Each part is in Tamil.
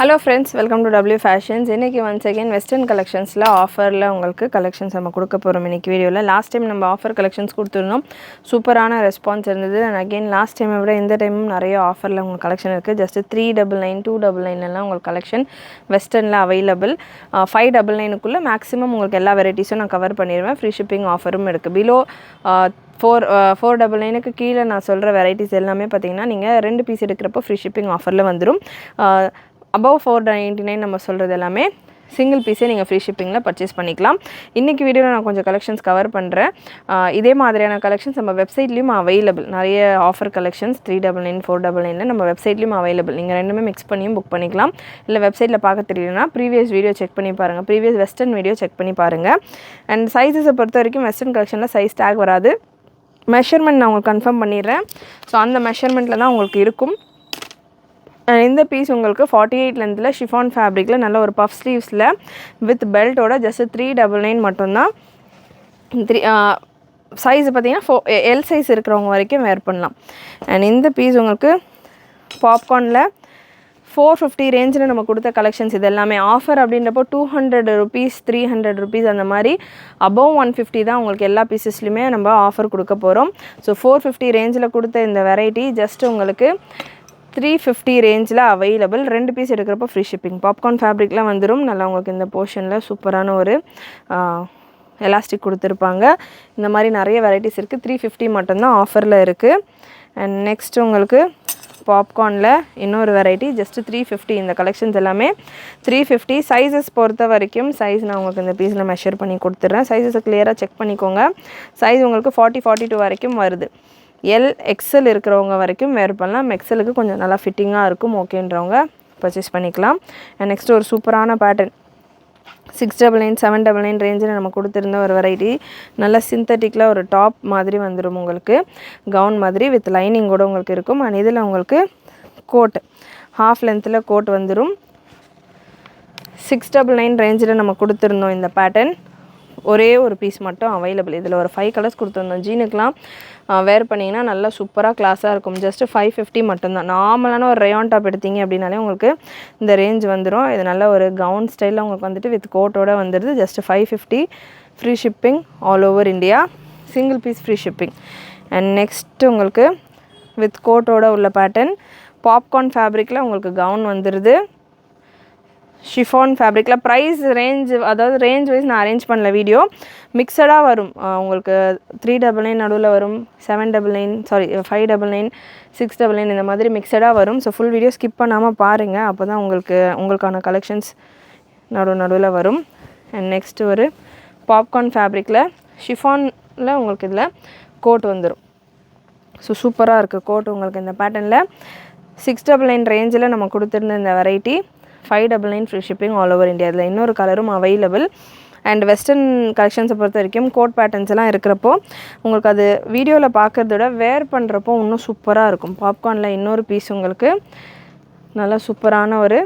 Hello friends, welcome to W Fashions. இன்னைக்கு once again western collectionsல ஆஃபர்ல உங்களுக்கு கலெக்ஷன்ஸ் நம்ம கொடுக்க போறோம் இன்னைக்கு வீடியோல. லாஸ்ட் டைம் நம்ம ஆஃபர் கலெக்ஷன்ஸ் கொடுத்திருந்தோம். சூப்பரான ரெஸ்பான்ஸ் இருந்தது. and again லாஸ்ட் டைமை விட இந்த டைமும் நிறைய ஆஃபர்ல உங்களுக்கு கலெக்ஷன் இருக்கு. just 399 299 எல்லாம் உங்களுக்கு கலெக்ஷன் வெஸ்டர்ன்ல அவைலபிள். 599 க்குள்ள மேக்ஸிமம் உங்களுக்கு எல்லா வெரைட்டிஸும் நான் கவர் பண்ணிடுவேன். ஃப்ரீ ஷிப்பிங் ஆஃபரும் இருக்கு. பிலோ 499க்கு கீழே நான் சொல்கிற வெரைட்டிஸ் எல்லாமே பார்த்தீங்கன்னா நீங்கள் 2 பீஸ் எடுக்கிறப்போ ஃப்ரீ ஷிப்பிங் ஆஃபரில் வந்துடும். above 499 நம்ம சொல்கிறது எல்லாமே சிங்கிள் பீஸே நீங்கள் ஃப்ரீ ஷிப்பிங்கில் பர்ச்சேஸ் பண்ணிக்கலாம். இன்றைக்கி வீடியோவில் நான் கொஞ்சம் கலெக்ஷன்ஸ் கவர் பண்ணுறேன். இதே மாதிரியான கலெக்ஷன்ஸ் நம்ம வெப்சைட்லேயும் அவைலபிள். நிறைய ஆஃபர் கலெக்ஷன்ஸ் 399 499 நம்ம வெப்சைட்லேயும் அவைலபிள். நீங்கள் ரெண்டுமே மிக்ஸ் பண்ணியும் புக் பண்ணிக்கலாம். இல்லை வெப்சைட்டில் பார்க்க தெரியலனா ப்ரீவியஸ் வீடியோ செக் பண்ணி பாருங்கள். ப்ரீவியஸ் வெஸ்டர்ன் வீடியோ செக் பண்ணி பாருங்கள். அண்ட் சைஸஸை பொறுத்த வரைக்கும் வெஸ்டர்ன் கலெக்ஷனில் சைஸ் டேக் வராது. மெஷர்மெண்ட் நான் உங்களுக்கு கன்ஃபார்ம் பண்ணிடுறேன். ஸோ அந்த மெஷர்மெண்ட்டில் தான் உங்களுக்கு இருக்கும். இந்த பீஸ் உங்களுக்கு 48 லென்த்தில் ஷிஃபான் ஃபேப்ரிக்கில் நல்ல ஒரு பஃப் ஸ்லீவ்ஸில் வித் பெல்ட்டோட ஜஸ்ட் 399 மட்டும்தான். சைஸ் பார்த்தீங்கன்னா எல் சைஸ் இருக்கிறவங்க வரைக்கும் வேர் பண்ணலாம். அண்ட் இந்த பீஸ் உங்களுக்கு பாப்கார்னில் 450 ரேஞ்சில் நம்ம கொடுத்த கலெக்ஷன்ஸ் இது எல்லாமே ஆஃபர் அப்படின்றப்போ 200 rupees 300 rupees அந்த மாதிரி above 150 தான் உங்களுக்கு எல்லா பீசஸ்லையுமே நம்ம ஆஃபர் கொடுக்க போகிறோம். ஸோ 450 ரேஞ்சில் கொடுத்த இந்த வெரைட்டி ஜஸ்ட் உங்களுக்கு 350 ரேஞ்சில் அவைலபிள். 2 பீஸ் எடுக்கிறப்போ ஃப்ரீ ஷிப்பிங். பாப்கார்ன் ஃபேப்ரிக்லாம் வந்துடும். நல்லா உங்களுக்கு இந்த போர்ஷனில் சூப்பரான ஒரு எலாஸ்டிக் கொடுத்துருப்பாங்க. இந்த மாதிரி நிறைய வெரைட்டிஸ் இருக்குது. 350 மட்டும்தான் ஆஃபரில் இருக்குது. அண்ட் நெக்ஸ்ட் உங்களுக்கு பாப்கார்னில் இன்னொரு வெரைட்டி ஜஸ்ட் 350. இந்த கலெக்ஷன்ஸ் எல்லாமே 350. சைஸஸ் பொறுத்த வரைக்கும் சைஸ் நான் உங்களுக்கு இந்த பீஸில் மெஷர் பண்ணி கொடுத்துட்றேன். சைஸஸை கிளியராக செக் பண்ணிக்கோங்க. சைஸ் உங்களுக்கு 40-42 வரைக்கும் வருது. எல் எக்ஸல் இருக்கிறவங்க வரைக்கும் வேர் பண்ணலாம். எக்ஸலுக்கு கொஞ்சம் நல்லா ஃபிட்டிங்காக இருக்கும். ஓகேன்றவங்க பர்ச்சேஸ் பண்ணிக்கலாம். அண்ட் நெக்ஸ்ட் ஒரு சூப்பரான பேட்டர்ன் 699 799 ரேஞ்சில் நம்ம கொடுத்துருந்த ஒரு வெரைட்டி நல்ல சிந்தட்டிக்கில் ஒரு டாப் மாதிரி வந்துடும். உங்களுக்கு கவுன் மாதிரி வித் லைனிங் கூட உங்களுக்கு இருக்கும். அண்ட் இதில் உங்களுக்கு கோட் ஹாஃப் லென்த்தில் கோட் வந்துடும். 699 ரேஞ்சில் நம்ம கொடுத்துருந்தோம் இந்த பேட்டர்ன். ஒரே ஒரு பீஸ் மட்டும் அவைலபிள். இதில் ஒரு 5 கலர்ஸ் கொடுத்துருந்தோம். ஜீனுக்கெலாம் வேர் பண்ணிங்கன்னா நல்லா சூப்பராக கிளாஸாக இருக்கும். ஜஸ்ட்டு 550 மட்டும்தான். நார்மலான ஒரு ரயான் டாப் எடுத்தீங்க அப்படின்னாலே உங்களுக்கு இந்த ரேஞ்ச் வந்துடும். இது நல்ல ஒரு கவுன் ஸ்டைலில் உங்களுக்கு வந்துட்டு வித் கோட்டோடு வந்துடுது. Just 550. Free shipping all over India. Single piece free shipping. And next உங்களுக்கு வித் கோட்டோட உள்ள பேட்டர்ன் பாப்கார்ன் ஃபேப்ரிக்கில் உங்களுக்கு கவுன் வந்துடுது. ஷிஃபான் ஃபேப்ரிக்கில் ப்ரைஸ் ரேஞ்ச் அதாவது ரேஞ்ச் வைஸ் நான் அரேஞ்ச் பண்ணல வீடியோ. மிக்சடாக வரும். உங்களுக்கு 399 நடுவில் வரும், 599 699 இந்த மாதிரி மிக்சடாக வரும். ஸோ ஃபுல் வீடியோ ஸ்கிப் பண்ணாமல் பாருங்கள். அப்போ தான் உங்களுக்கான கலெக்ஷன்ஸ் நடுவில் வரும். அண்ட் நெக்ஸ்ட்டு ஒரு பாப்கார்ன் ஃபேப்ரிக்கில் ஷிஃபானில் உங்களுக்கு இதில் கோட் வந்துடும். ஸோ சூப்பராக இருக்குது கோட் உங்களுக்கு இந்த பேட்டர்னில். 699 ரேஞ்சில் நம்ம கொடுத்துருந்த இந்த variety 599 free shipping all over India. இதில் இன்னொரு கலரும் அவைலபிள். அண்ட் வெஸ்டர்ன் கலெக்ஷன்ஸை பொறுத்த வரைக்கும் கோட் பேட்டர்ன்ஸ் எல்லாம் இருக்கிறப்போ உங்களுக்கு அது வீடியோவில் பார்க்குறத விட வேர் பண்ணுறப்போ இன்னும் சூப்பராக இருக்கும். பாப்கார்னில் இன்னொரு பீஸ் உங்களுக்கு நல்லா சூப்பரான ஒரு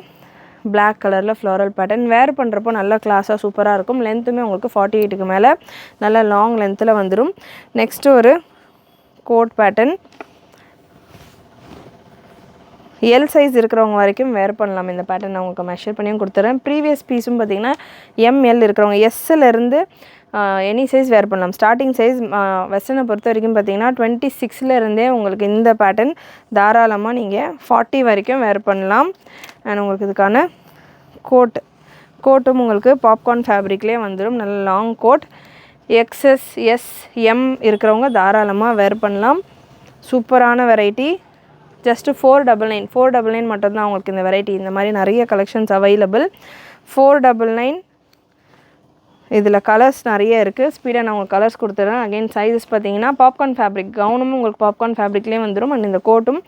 பிளாக் கலரில் ஃப்ளோரல் பேட்டர்ன் வேர் பண்ணுறப்போ நல்லா கிளாஸாக சூப்பராக இருக்கும். லென்த்துமே உங்களுக்கு 48க்கு மேலே நல்லா லாங் லென்த்தில் வந்துடும். நெக்ஸ்ட்டு ஒரு கோட் பேட்டர்ன் எல் சைஸ் இருக்கிறவங்க வரைக்கும் வேர் பண்ணலாம். இந்த பேட்டர்ன் நான் உங்களுக்கு மெஷர் பண்ணியும் கொடுத்துறேன். ப்ரீவியஸ் பீஸும் பார்த்திங்கன்னா எம்எல் இருக்கிறவங்க எஸ்ஸிலேருந்து எனி சைஸ் வேர் பண்ணலாம். ஸ்டார்டிங் சைஸ் வெஸ்டர்னை பொறுத்த வரைக்கும் பார்த்திங்கன்னா 26லேருந்தே உங்களுக்கு இந்த பேட்டர்ன் தாராளமாக நீங்கள் 40 வரைக்கும் வேர் பண்ணலாம். அண்ட் உங்களுக்கு இதுக்கான கோட்டும் உங்களுக்கு பாப்கார்ன் ஃபேப்ரிக்லேயே வந்துடும். நல்ல long coat. XS S M இருக்கிறவங்க தாராளமாக வேர் பண்ணலாம். சூப்பரான வெரைட்டி. ஜஸ்ட்டு 499 மட்டும்தான் உங்களுக்கு இந்த வெரைட்டி. இந்த மாதிரி நிறைய கலெக்ஷன்ஸ் அவைலபிள். 499. இதில் கலர்ஸ் நிறைய இருக்குது. ஸ்பீடாக நான் உங்களுக்கு கலர்ஸ் கொடுத்துறேன். அகைன் சைஸஸ் பார்த்தீங்கன்னா பாப்கார்ன் ஃபேப்ரிக் கவுனும் உங்களுக்கு பாப்கார்ன் ஃபேப்ரிக்லேயே வந்துடும். அண்ட் இந்த கோட்டும்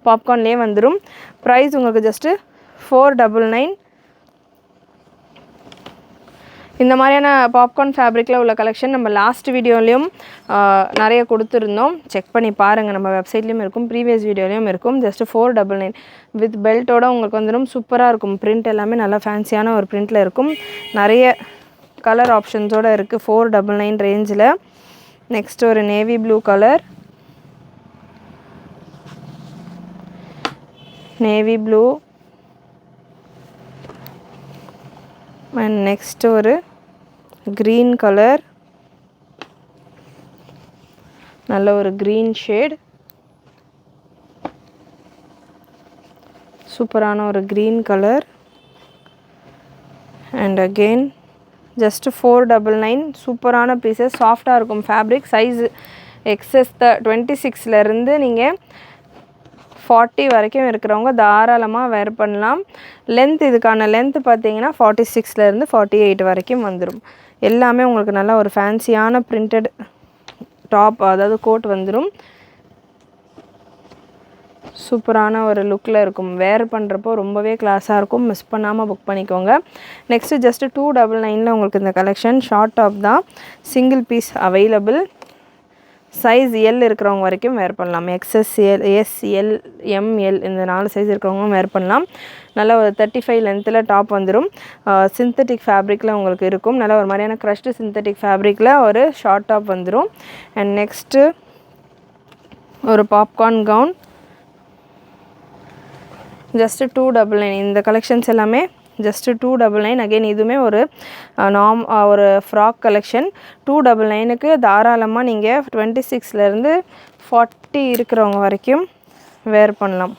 பாப்கார்ன்லேயே வந்துடும். ப்ரைஸ் உங்களுக்கு ஜஸ்ட்டு 499. இந்த மாதிரியான பாப்கார்ன் ஃபேப்ரிக்கில் உள்ள கலெக்ஷன் நம்ம லாஸ்ட் வீடியோலையும் நிறைய கொடுத்துருந்தோம். செக் பண்ணி பாருங்கள். நம்ம வெப்சைட்லேயும் இருக்கும், ப்ரீவியஸ் வீடியோலையும் இருக்கும். ஜஸ்ட்டு 499 வித் பெல்ட்டோட உங்களுக்கு வந்துடும். சூப்பராக இருக்கும். பிரிண்ட் எல்லாமே நல்லா ஃபேன்சியான ஒரு பிரிண்ட்டில் இருக்கும். நிறைய கலர் ஆப்ஷன்ஸோடு இருக்குது 499 ரேஞ்சில். நெக்ஸ்ட் ஒரு navy blue colour, navy blue, and next ஒரு க்ரீன் கலர், நல்ல ஒரு க்ரீன் ஷேட், சூப்பரான ஒரு green colour. And again just 499. சூப்பரான பீசஸ், சாஃப்டாக இருக்கும் ஃபேப்ரிக். சைஸ் எக்ஸஸ் 26லேருந்து நீங்கள் 40 வரைக்கும் இருக்கிறவங்க தாராளமாக வேர் பண்ணலாம். லென்த், இதுக்கான லென்த் பார்த்தீங்கன்னா 46லேருந்து 48 வரைக்கும் வந்துடும். எல்லாமே உங்களுக்கு நல்லா ஒரு ஃபேன்சியான பிரிண்டட் டாப், அதாவது கோட் வந்துடும். சூப்பரான ஒரு லுக்கில் இருக்கும். வேர் பண்ணுறப்போ ரொம்பவே கிளாஸாக இருக்கும். மிஸ் பண்ணாமல் புக் பண்ணிக்கோங்க. நெக்ஸ்ட்டு ஜஸ்ட்டு 299ல் உங்களுக்கு இந்த கலெக்ஷன் ஷார்ட் டாப் தான். Single piece available. Size L இருக்கிறவங்க வரைக்கும் வேர் பண்ணலாம். எக்ஸ்எஸ், எஸ், எல், எம்எல் இந்த 4 சைஸ் இருக்கிறவங்களும் வேர் பண்ணலாம். நல்லா ஒரு 35 லென்த்தில் டாப் வந்துடும். சிந்தட்டிக் ஃபேப்ரிக்கில் உங்களுக்கு இருக்கும். நல்லா ஒரு மாதிரியான க்ரஷ்டு சிந்தட்டிக் ஃபேப்ரிக்கில் ஒரு ஷார்ட் டாப் வந்துடும். அண்ட் நெக்ஸ்ட்டு ஒரு பாப்கார்ன் கவுன், ஜஸ்ட்டு 299. இந்த கலெக்ஷன்ஸ் எல்லாமே ஜஸ்ட்டு 299. அகெயின் இதுவுமே ஒரு ஒரு ஃப்ராக் கலெக்ஷன். 299க்கு தாராளமாக நீங்கள் 26லேருந்து 40 இருக்கிறவங்க வரைக்கும் வேர் பண்ணலாம்.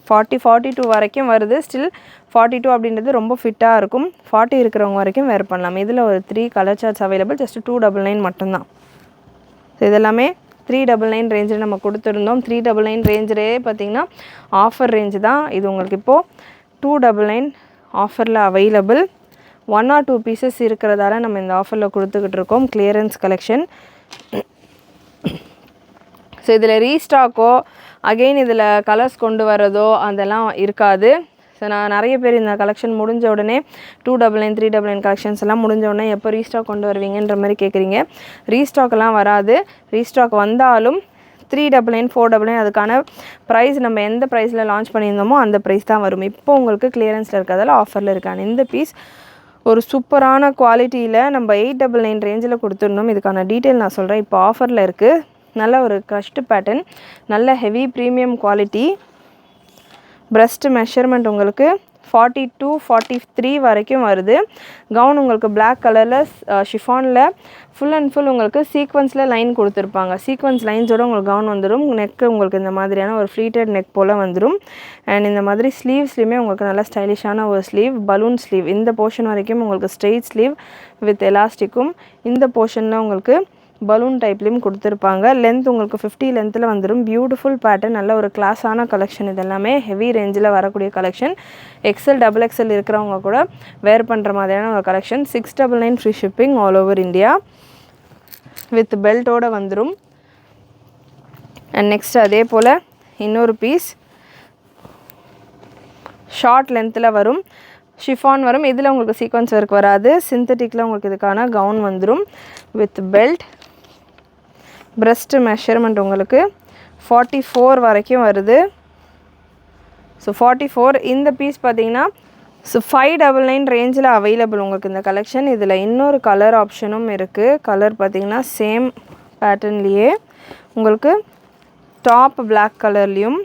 42 வரைக்கும் வருது. ஸ்டில் 42 அப்படின்றது ரொம்ப ஃபிட்டாக இருக்கும். 40 இருக்கிறவங்க வரைக்கும் வேர் பண்ணலாம். இதில் ஒரு 3 கலர் சார்ட்ஸ் அவைலபிள். ஜஸ்ட்டு 299 மட்டும்தான். ஸோ இதெல்லாமே 399 ரேஞ்சில் நம்ம கொடுத்துருந்தோம். 399 ரேஞ்சிலே பார்த்திங்கன்னா ஆஃபர் ரேஞ்சு தான் இது. உங்களுக்கு இப்போது 299 ஆஃபரில் அவைலபிள். 1 or 2 பீசஸ் இருக்கிறதால நம்ம இந்த ஆஃபரில் கொடுத்துக்கிட்டு இருக்கோம். Clearance collection. ஸோ இதில் ரீஸ்டாக்கோ அகெயின் இதில் கலர்ஸ் கொண்டு வரதோ அதெல்லாம் இருக்காது. ஸோ நான் நிறைய பேர் இந்த கலெக்ஷன் முடிஞ்ச உடனே 299, 399 கலெக்ஷன்ஸ் எல்லாம் முடிஞ்ச உடனே எப்போ ரீஸ்டாக் கொண்டு வருவீங்கன்ற மாதிரி கேட்குறீங்க. ரீஸ்டாக்கெல்லாம் வராது. ரீஸ்டாக் வந்தாலும் 399, 499 அதுக்கான ப்ரைஸ் நம்ம எந்த ப்ரைஸில் லான்ச் பண்ணியிருந்தோமோ அந்த ப்ரைஸ் தான் வரும். இப்போ உங்களுக்கு கிளியரன்ஸில் இருக்கிறதால ஆஃபரில் இருக்காங்க. இந்த பீஸ் ஒரு சூப்பரான குவாலிட்டியில் நம்ம 899 ரேஞ்சில் கொடுத்துருந்தோம். இதுக்கான டீட்டெயில் நான் சொல்கிறேன். இப்போ ஆஃபரில் இருக்குது. நல்ல ஒரு க்ரஷ்டு பேட்டர்ன், நல்ல heavy premium quality. Breast measurement உங்களுக்கு 42, 43 வரைக்கும் வருது. கவுன் உங்களுக்கு பிளாக் கலரில் ஷிஃபானில் ஃபுல் அண்ட் ஃபுல் உங்களுக்கு சீக்வன்ஸில் லைன் கொடுத்துருப்பாங்க. சீக்வன்ஸ் லைன்ஸோடு உங்களுக்கு கவுன் வந்துடும். நெக்கு உங்களுக்கு இந்த மாதிரியான ஒரு ஃப்ளீட்டட் நெக் போல் வந்துடும். அண்ட் இந்த மாதிரி ஸ்லீவ்ஸ்லையுமே உங்களுக்கு நல்லா ஸ்டைலிஷான ஒரு ஸ்லீவ், பலூன் ஸ்லீவ். இந்த போர்ஷன் வரைக்கும் உங்களுக்கு ஸ்ட்ரெயிட் ஸ்லீவ் வித் எலாஸ்டிக்கும், இந்த போர்ஷனில் உங்களுக்கு பலூன் டைப்லேயும் கொடுத்துருப்பாங்க. லென்த் உங்களுக்கு 50 லென்த்தில் வந்துடும். பியூட்டிஃபுல் பேட்டர்ன், நல்ல ஒரு கிளாஸான கலெக்ஷன். இதெல்லாமே ஹெவி ரேஞ்சில் வரக்கூடிய கலெக்ஷன். எக்ஸல், XXL இருக்கிறவங்க கூட வேர் பண்ணுற மாதிரியான ஒரு collection. 699 free shipping all over India with பெல்ட்டோடு வந்துடும். அண்ட் நெக்ஸ்ட் அதே போல் இன்னொரு பீஸ் ஷார்ட் லென்த்தில் வரும். ஷிஃபான் வரும். இதில் உங்களுக்கு சீக்வன்ஸ் ஒர்க் வராது. சிந்தட்டிக்கில் உங்களுக்கு இதுக்கான கவுன் வந்துடும் வித் பெல்ட். பிரஸ்ட் மெஷர்மெண்ட் உங்களுக்கு 44 வரைக்கும் வருது. ஸோ 44. இந்த பீஸ் பார்த்தீங்கன்னா 599 ரேஞ்சில் அவைலபிள் உங்களுக்கு இந்த கலெக்ஷன். இதில் இன்னொரு கலர் ஆப்ஷனும் இருக்குது. கலர் பார்த்தீங்கன்னா சேம் பேட்டர்ன்லேயே உங்களுக்கு டாப் பிளாக் கலர்லேயும்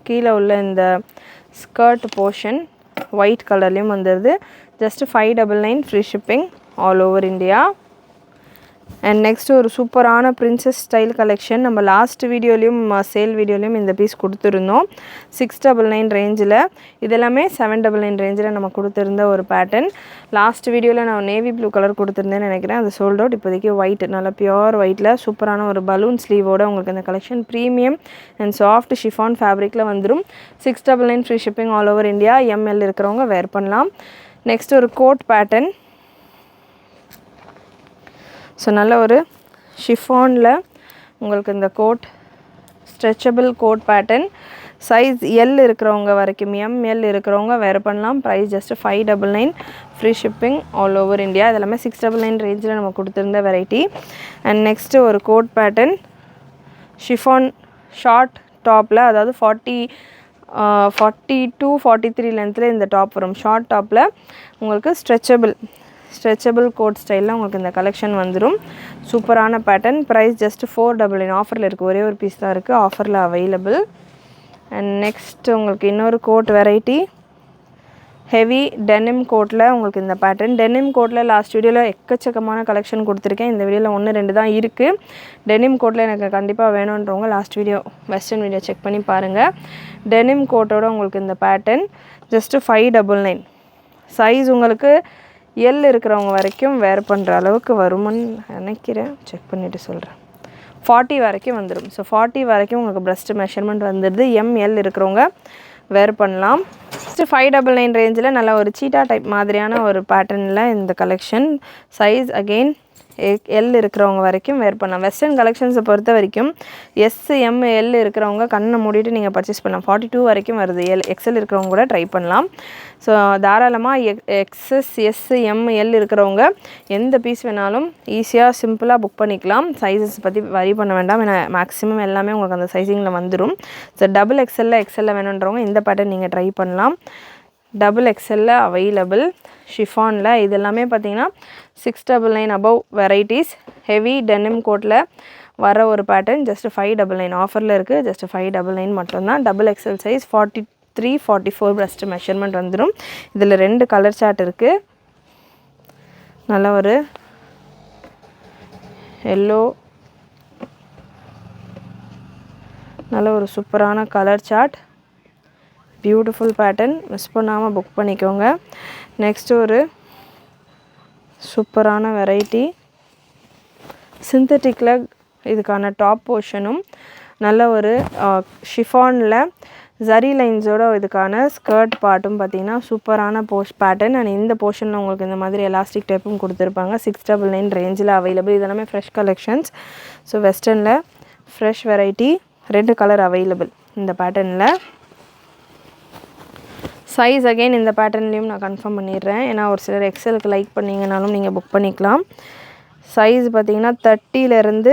கீழே உள்ள இந்த ஸ்கர்ட் போர்ஷன் ஒயிட் கலர்லேயும் வந்துடுது. Just 599 free shipping all over India. And next ஒரு சூப்பரான பிரின்சஸ் ஸ்டைல் கலெக்ஷன். நம்ம லாஸ்ட் வீடியோலையும் சேல் வீடியோலையும் இந்த பீஸ் கொடுத்துருந்தோம். 699 ரேஞ்சில். இதெல்லாமே 799 ரேஞ்சில் நம்ம கொடுத்துருந்த ஒரு பேட்டர்ன். லாஸ்ட் வீடியோவில் நான் நேவி ப்ளூ கலர் கொடுத்துருந்தேன்னு நினைக்கிறேன். அது சோல்ட் அவுட். இப்போதைக்கு ஒயிட், நல்லா பியோர் ஒயிட்டில் சூப்பரான ஒரு பலூன் ஸ்லீவோடு உங்களுக்கு இந்த collection premium and soft chiffon ஃபேப்ரிக்கில் வந்துடும். 699 free shipping all over India. M L இருக்கிறவங்க வேர் பண்ணலாம். நெக்ஸ்ட் ஒரு கோட் பேட்டர்ன். ஸோ நல்ல ஒரு ஷிஃபானில் உங்களுக்கு இந்த coat, stretchable coat pattern. Size L இருக்கிறவங்க வரைக்கும், எம்எல் இருக்கிறவங்க வேர் பண்ணலாம். Price just 599 free shipping all over India. இதெல்லாமே 699 ரேஞ்சில் நம்ம கொடுத்துருந்த வெரைட்டி. அண்ட் நெக்ஸ்ட்டு ஒரு கோட் பேட்டர்ன் ஷிஃபான் ஷார்ட் டாப்பில், அதாவது 42, 43 லென்த்தில் இந்த டாப் வரும். ஷார்ட் டாப்பில் உங்களுக்கு ஸ்ட்ரெச்சபிள் கோட் ஸ்டைலில் உங்களுக்கு இந்த கலெக்ஷன் வந்துடும். சூப்பரான பேட்டர்ன். Price just 499. ஆஃபரில் இருக்குது. ஒரே ஒரு பீஸ் தான் இருக்குது ஆஃபரில் அவைலபிள். அண்ட் நெக்ஸ்ட் உங்களுக்கு இன்னொரு கோட் வெரைட்டி. ஹெவி டெனிம் கோட்டில் உங்களுக்கு இந்த பேட்டர்ன். டெனிம் கோட்டில் லாஸ்ட் வீடியோவில் எக்கச்சக்கமான கலெக்ஷன் கொடுத்துருக்கேன். இந்த வீடியோவில் 1-2 தான் இருக்குது. டெனிம் கோட்டில் எனக்கு கண்டிப்பாக வேணுன்றவங்க last video western video check பண்ணி பாருங்கள். டெனிம் கோட்டோட உங்களுக்கு இந்த பேட்டர்ன் ஜஸ்ட்டு 599. சைஸ் உங்களுக்கு எல் இருக்கிறவங்க வரைக்கும் வேர் பண்ணுற அளவுக்கு வருமான்னு நினைக்கிறேன். செக் பண்ணிவிட்டு சொல்கிறேன். 40 வரைக்கும் வந்துடும். ஸோ 40 வரைக்கும் உங்களுக்கு பிரஸ்ட் மெஷர்மெண்ட் வந்துடுது. எம்எல் இருக்கிறவங்க வேர் பண்ணலாம். ஃபஸ்ட்டு 599 ரேஞ்சில் நல்ல ஒரு சீட்டா டைப் மாதிரியான ஒரு பேட்டர்னில் இந்த கலெக்ஷன். சைஸ் அகெயின் எல் இருக்கிறவங்க வரைக்கும் வேர் பண்ணலாம். வெஸ்டர்ன் கலெக்ஷன்ஸை பொறுத்த வரைக்கும் எஸ்எம்எல் இருக்கிறவங்க கண்ணை மூடிட்டு நீங்கள் பர்ச்சேஸ் பண்ணலாம். 42 வரைக்கும் வருது. எக்ஸ்எல் இருக்கிறவங்க கூட ட்ரை பண்ணலாம். ஸோ தாராளமாக எக்ஸ்எஸ் எஸ்எம்எல் இருக்கிறவங்க எந்த பீஸ் வேணாலும் ஈஸியாக சிம்பிளாக புக் பண்ணிக்கலாம். சைஸஸ் பற்றி வரி பண்ண வேண்டாம். ஏன்னா மேக்ஸிமம் எல்லாமே உங்களுக்கு அந்த சைஸிங்கில் வந்துடும். ஸோ டபுள் எக்ஸ்எல்ல வேணுன்றவங்க இந்த பேட்டர்ன் நீங்கள் ட்ரை பண்ணலாம். Double எக்ஸ்எல்ல available. ஷிஃபானில் இது எல்லாமே பார்த்தீங்கன்னா 699 அபவ் வெரைட்டிஸ். ஹெவி டெனிம் கோட்டில் வர ஒரு பேட்டர்ன் ஜஸ்ட் 599 ஆஃபரில் இருக்குது. ஜஸ்ட் 599 மட்டும்தான். Double XL size 43-44 breast measurement வந்துடும். இதில் 2 கலர் சார்ட் இருக்குது. நல்ல ஒரு எல்லோ, நல்ல ஒரு சூப்பரான colour chart. Beautiful pattern. Miss பண்ணாமல் புக் பண்ணிக்கோங்க. நெக்ஸ்ட்டு ஒரு சூப்பரான வெரைட்டி. சிந்தட்டிக்கில் இதுக்கான டாப் போர்ஷனும் நல்ல ஒரு ஷிஃபானில் ஜரி லைன்ஸோட இதுக்கான ஸ்கர்ட் பார்ட்டும் பார்த்திங்கன்னா சூப்பரான பேட்டர்ன். அண்ட் இந்த போர்ஷனில் உங்களுக்கு இந்த மாதிரி எலாஸ்டிக் டைப்பும் கொடுத்துருப்பாங்க. 699 ரேஞ்சில் அவைலபிள். இதெல்லாமே ஃப்ரெஷ் கலெக்ஷன்ஸ். ஸோ வெஸ்டர்னில் ஃப்ரெஷ் வெரைட்டி. 2 கலர் அவைலபிள் இந்த பேட்டர்னில். சைஸ் அகெயின் இந்த பேட்டர்ன்லேயும் நான் கன்ஃபார்ம் பண்ணிடுறேன். ஏன்னா ஒரு சிலர் எக்ஸலுக்கு லைக் பண்ணிங்கனாலும் நீங்கள் புக் பண்ணிக்கலாம். சைஸ் பார்த்திங்கன்னா 30லேருந்து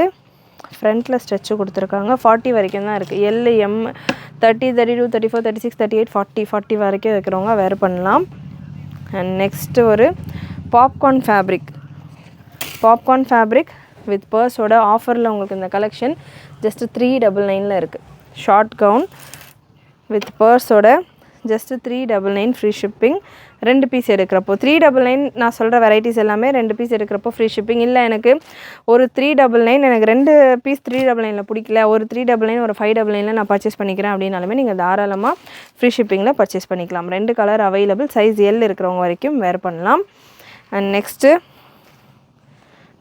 ஃப்ரண்ட்டில் ஸ்ட்ரெச்சு கொடுத்துருக்காங்க. 40 வரைக்கும் தான் இருக்குது. எம் 30, 32, 34, 36, 38, 40 வரைக்கும் இருக்கிறவங்க வேறு பண்ணலாம். அண்ட் நெக்ஸ்ட்டு ஒரு பாப்கார்ன் ஃபேப்ரிக் வித் பர்ஸோட ஆஃபரில் உங்களுக்கு இந்த கலெக்ஷன் ஜஸ்ட்டு 399 இருக்குது. ஷார்ட் கவுன் வித் பர்ஸோட ஜஸ்ட்டு 399 ஃப்ரீ ஷிப்பிங். 2 பீஸ் எடுக்கிறப்போ 399 நான் சொல்கிற வெரைட்டிஸ் எல்லாமே 2 பீஸ் எடுக்கிறப்போ ஃப்ரீ ஷிப்பிங். இல்லை எனக்கு ஒரு 399 எனக்கு 2 பீஸ் 399 பிடிக்கல, ஒரு 399 ஒரு 599 நான் பர்ச்சேஸ் பண்ணிக்கிறேன் அப்படின்னாலுமே நீங்கள் தாராளமாக ஃப்ரீ ஷிப்பிங்கில் பர்ச்சேஸ் பண்ணிக்கலாம். 2 கலர் அவைலபிள். சைஸ் எல் இருக்கிறவங்க வரைக்கும் வேர் பண்ணலாம். And next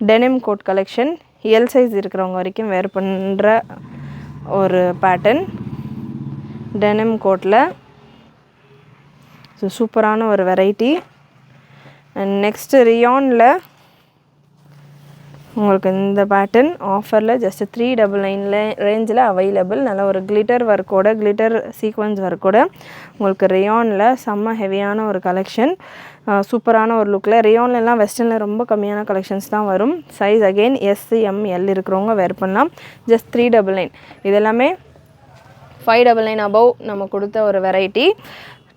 denim code collection. L size இருக்கிறவங்க வரைக்கும் வேர் பண்ணுற ஒரு பேட்டர்ன் டெனிம் கோட்டில். ஸோ சூப்பரான ஒரு வெரைட்டி. அண்ட் நெக்ஸ்ட்டு ரியானில் உங்களுக்கு இந்த பேட்டர்ன் ஆஃபரில் ஜஸ்ட் 399 ரேஞ்சில் அவைலபிள். நல்ல ஒரு கிளிட்டர் ஒர்க்கோட, கிளிட்டர் சீக்வன்ஸ் ஒர்க்கோட உங்களுக்கு ரியானில் செம்ம ஹெவியான ஒரு கலெக்ஷன். சூப்பரான ஒரு லுக்கில். ரியான்லாம் வெஸ்டர்னில் ரொம்ப கம்மியான கலெக்ஷன்ஸ் தான் வரும். சைஸ் அகெயின் எஸ்எம்எல் இருக்கிறவங்க வேர் பண்ணலாம். ஜஸ்ட் 399. இதெல்லாமே 599 அபவ் நம்ம கொடுத்த ஒரு வெரைட்டி.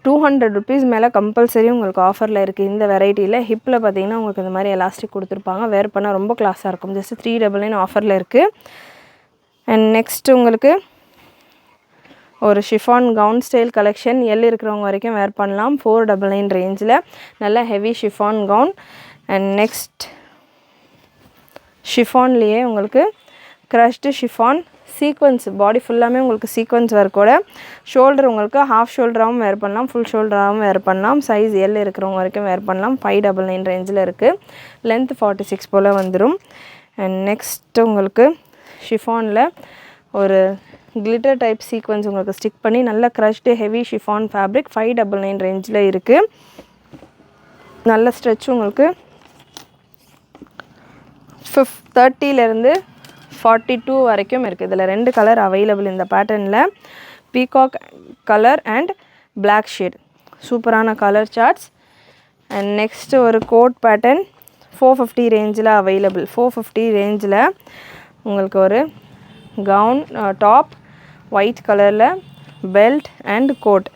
200 ருபீஸ் மேலே கம்பல்சரி உங்களுக்கு ஆஃபரில் இருக்குது இந்த வெரைட்டியில். ஹிப்பில் பார்த்தீங்கன்னா உங்களுக்கு இந்த மாதிரி எலாஸ்டிக் கொடுத்துருப்பாங்க. வேர் பண்ணால் ரொம்ப கிளாஸாக இருக்கும். ஜஸ்ட் 399 ஆஃபரில் இருக்குது. அண்ட் நெக்ஸ்ட் உங்களுக்கு ஒரு chiffon gown style collection. L இருக்கிறவங்க வரைக்கும் வேர் பண்ணலாம். 499 ரேஞ்சில் நல்ல heavy chiffon gown. And next ஷிஃபான்லேயே உங்களுக்கு க்ரஷ்டு ஷிஃபான் சீக்வன்ஸ் பாடி ஃபுல்லாமே உங்களுக்கு சீக்வன்ஸ் ஒர்க்கோட. ஷோல்டர் உங்களுக்கு ஹாஃப் ஷோல்டராகவும் வேர் பண்ணலாம், ஃபுல் ஷோல்டராகவும் வேர் பண்ணலாம். சைஸ் எல் இருக்கிறவங்க வரைக்கும் வேர் பண்ணலாம். 599 ரேஞ்சில் இருக்குது. லென்த் 46 போல் வந்துடும். அண்ட் நெக்ஸ்ட் உங்களுக்கு ஷிஃபானில் ஒரு கிளிட்டர் டைப் சீக்வன்ஸ் உங்களுக்கு ஸ்டிக் பண்ணி நல்ல க்ரஷ்டு ஹெவி ஷிஃபான் ஃபேப்ரிக் 599 ரேஞ்சில் இருக்குது. நல்ல ஸ்ட்ரெச் உங்களுக்கு 30லேருந்து 42 வரைக்கும் இருக்குது. இதில் 2 கலர் அவைலபிள் இந்த பேட்டர்னில். Peacock colour and black shade. சூப்பரான கலர் சார்ட்ஸ். அண்ட் நெக்ஸ்ட்டு ஒரு கோட் பேட்டர்ன் 450 ரேஞ்சில் அவைலபிள். 450 ரேஞ்சில் உங்களுக்கு ஒரு கவுன் டாப் ஒயிட் கலரில் belt and coat.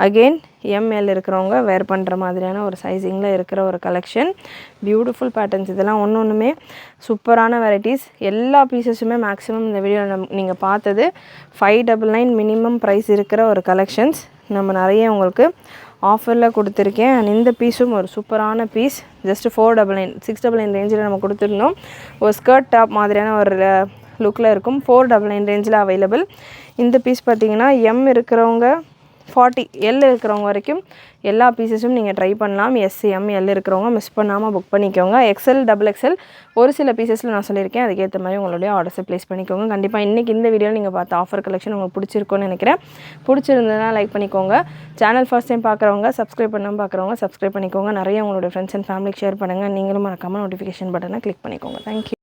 Again M L இருக்கிறவங்க வேர் பண்ணுற மாதிரியான ஒரு சைஸிங்கில் இருக்கிற ஒரு கலெக்ஷன். Beautiful patterns. இதெல்லாம் ஒன்றுமே சூப்பரான வெரைட்டிஸ். எல்லா பீசஸுமே மேக்ஸிமம் இந்த வீடியோ நீங்கள் பார்த்தது 599 மினிமம் ப்ரைஸ் இருக்கிற ஒரு கலெக்ஷன்ஸ். நம்ம நிறைய உங்களுக்கு ஆஃபரில் கொடுத்துருக்கேன். அண்ட் இந்த பீஸும் ஒரு சூப்பரான பீஸ். ஜஸ்ட் 499 699 ரேஞ்சில் நம்ம கொடுத்துருந்தோம். ஒரு ஸ்கர்ட் டாப் மாதிரியான ஒரு லுக்கில் இருக்கும். 499 ரேஞ்சில் அவைலபிள். இந்த பீஸ் பார்த்தீங்கன்னா எம் இருக்கிறவங்க 40 எல் இருக்கிறவங்க வரைக்கும் எல்லா பீசஸும் நீங்கள் ட்ரை பண்ணலாம். எஸ்எம் எல் இருக்கிறவங்க மிஸ் பண்ணாமல் புக் பண்ணிக்கோங்க. எக்ஸ்எல் XXL ஒரு சில பீசஸில் நான் சொல்லியிருக்கேன். அதுக்கேற்ற மாதிரி உங்களுடைய ஆர்டர்ஸை ப்ளேஸ் பண்ணிக்கோங்க. கண்டிப்பாக இன்றைக்கி இந்த வீடியோவில் நீங்கள் பார்த்த ஆஃபர் கலெக்ஷன் உங்களுக்கு பிடிச்சிருக்கும்னு நினைக்கிறேன். பிடிச்சிருந்ததுன்னா லைக் பண்ணிக்கோங்க. சேனல் ஃபர்ஸ்ட் டைம் பார்க்குறவங்க சப்ஸ்கிரைப் பண்ணாமல் பார்க்குறவங்க சப்ஸ்கிரைப் பண்ணிக்கோங்க. நிறைய உங்களுடைய ஃப்ரெண்ட்ஸ் அண்ட் ஃபேமிலிக்கு ஷேர் பண்ணுங்கள். நீங்களும் மறக்காமல் நோட்டிஃபிகேஷன் பட்டனை கிளிக் பண்ணிக்கோங்க. தேங்க்யூ.